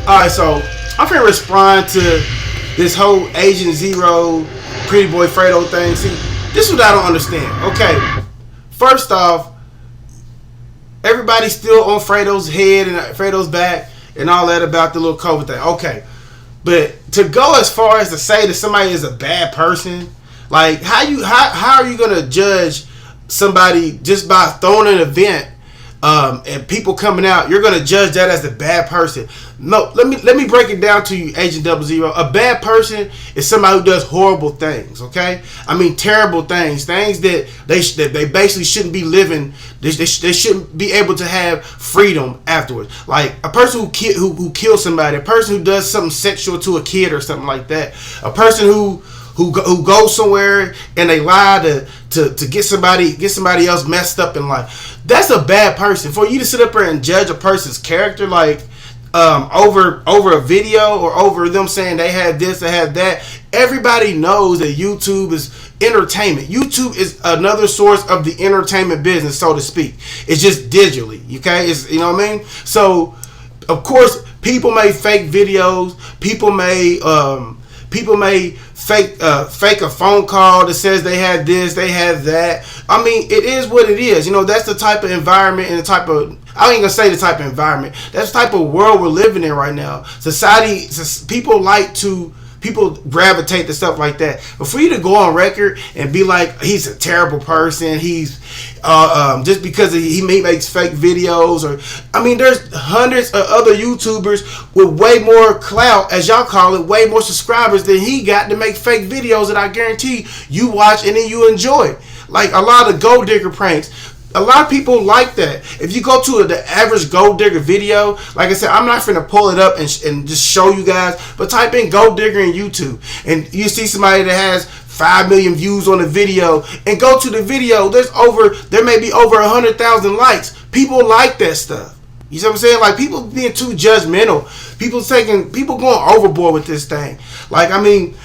Alright, so I'm finna respond to this whole Agent Zero Prettyboyfredo thing. See, this is what I don't understand. Okay, first off, everybody's still on Fredo's head and Fredo's back and all that about the little COVID thing. Okay, but to go as far as to say that somebody is a bad person, like how are you gonna judge somebody just by throwing an event and people coming out? You're gonna judge that as a bad person? No, let me break it down to you, Agent 00. A bad person is somebody who does horrible things. Okay, I mean terrible things that they basically shouldn't be living. They shouldn't be able to have freedom afterwards. Like a person who kills somebody, a person who does something sexual to a kid or something like that, a person who goes somewhere and they lie to get somebody else messed up in life. That's a bad person. For you to sit up there and judge a person's character like over a video or over them saying they had this, they had that. Everybody knows that YouTube is entertainment. YouTube is another source of the entertainment business, so to speak. It's just digitally, okay? It's, you know what I mean? So of course people make fake videos. People may fake a phone call that says they had this, they had that. I mean, it is what it is. You know, that's the type of environment and the type of, I ain't gonna say the type of environment, that's the type of world we're living in right now. Society, people gravitate to stuff like that. But for you to go on record and be like, he's a terrible person, he's just because he makes fake videos, or I mean, there's hundreds of other YouTubers with way more clout, as y'all call it, way more subscribers than he got to make fake videos that I guarantee you watch and then you enjoy. Like a lot of gold digger pranks. A lot of people like that. If you go to the average gold digger video, like I said, I'm not finna pull it up and just show you guys, but type in gold digger in YouTube and you see somebody that has 5 million views on the video, and go to the video, there may be over 100,000 likes. People like that stuff. You see what I'm saying? Like people being too judgmental. People going overboard with this thing. Like, I mean,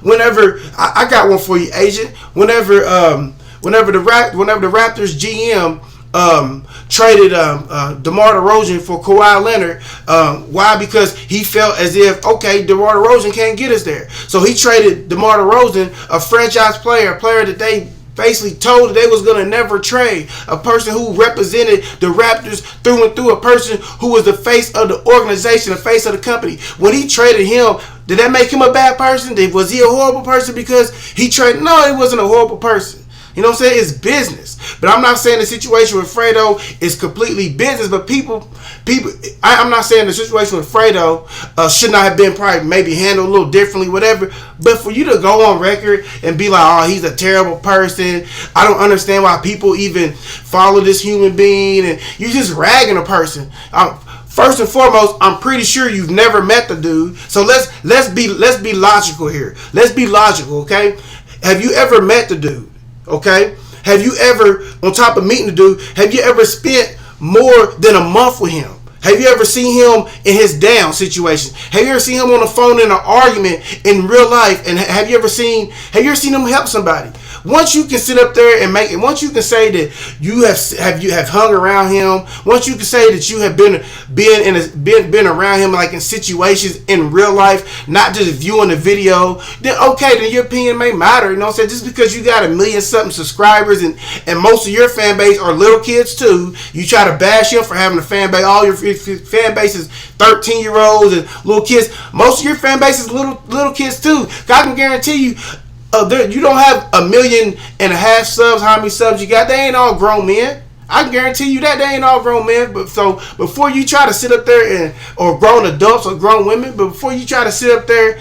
whenever I got one for you, Agent. Whenever the Raptors GM traded DeMar DeRozan for Kawhi Leonard, why? Because he felt as if, okay, DeMar DeRozan can't get us there, so he traded DeMar DeRozan, a franchise player, a player that they basically told that they was gonna never trade, a person who represented the Raptors through and through, a person who was the face of the organization, the face of the company. When he traded him, did that make him a bad person? Was he a horrible person because he traded? No, he wasn't a horrible person. You know what I'm saying? It's business. But I'm not saying the situation with Fredo is completely business, but I'm not saying the situation with Fredo should not have been probably maybe handled a little differently, whatever. But for you to go on record and be like, oh, he's a terrible person, I don't understand why people even follow this human being, and you're just ragging a person. First and foremost, I'm pretty sure you've never met the dude. So let's be logical here. Let's be logical, okay? Have you ever met the dude? Okay, have you ever, on top of meeting the dude, have you ever spent more than a month with him? Have you ever seen him in his down situations? Have you ever seen him on the phone in an argument in real life? And have you ever seen him help somebody? Once you can sit up there and make it, once you can say that you have hung around him, once you can say that you have been around him, like in situations in real life, not just viewing the video, then okay, then your opinion may matter. You know what I'm saying? Just because you got 1 million something subscribers and most of your fan base are little kids too, you try to bash him for having a fan base. All your fan base is 13-year-olds and little kids. Most of your fan base is little kids too. I can guarantee you, you don't have 1.5 million subs. How many subs you got? They ain't all grown men. I can guarantee you that they ain't all grown men. But so before you try to sit up there or grown adults or grown women, but before you try to sit up there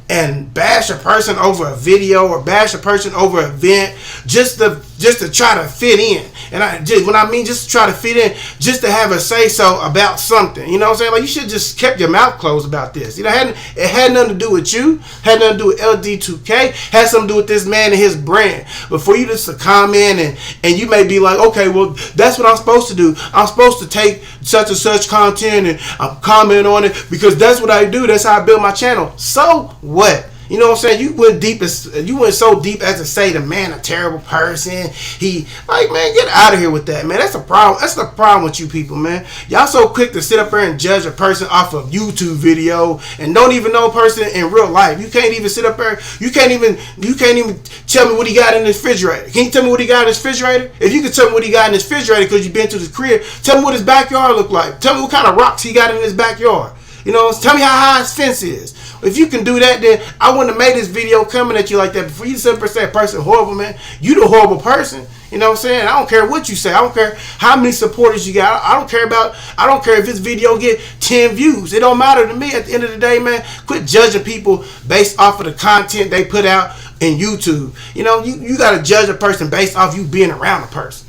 and bash a person over a video or bash a person over an event just to try to fit in. And just to try to fit in, just to have a say so about something. You know what I'm saying? Like, you should just kept your mouth closed about this. You know, it had nothing to do with you, had nothing to do with LD2K, had something to do with this man and his brand. But for you just to comment and you may be like, okay, well, that's what I'm supposed to do. I'm supposed to take such and such content and I'm commenting on it because that's what I do. That's how I build my channel. So what? You know what I'm saying? You went so deep as to say the man a terrible person. He like, man, get out of here with that, man. That's a problem. That's the problem with you people, man. Y'all so quick to sit up there and judge a person off of YouTube video and don't even know a person in real life. You can't even sit up there. You can't even tell me what he got in his refrigerator. Can you tell me what he got in his refrigerator? If you can tell me what he got in his refrigerator because you've been to his crib, tell me what his backyard look like. Tell me what kind of rocks he got in his backyard. You know, tell me how high his fence is. If you can do that, then I wouldn't have made this video coming at you like that. Before you sit up and say a person horrible, man, you the horrible person. You know what I'm saying? I don't care what you say. I don't care how many supporters you got. I don't care if this video get 10 views. It don't matter to me at the end of the day, man. Quit judging people based off of the content they put out in YouTube. You know, you got to judge a person based off you being around a person.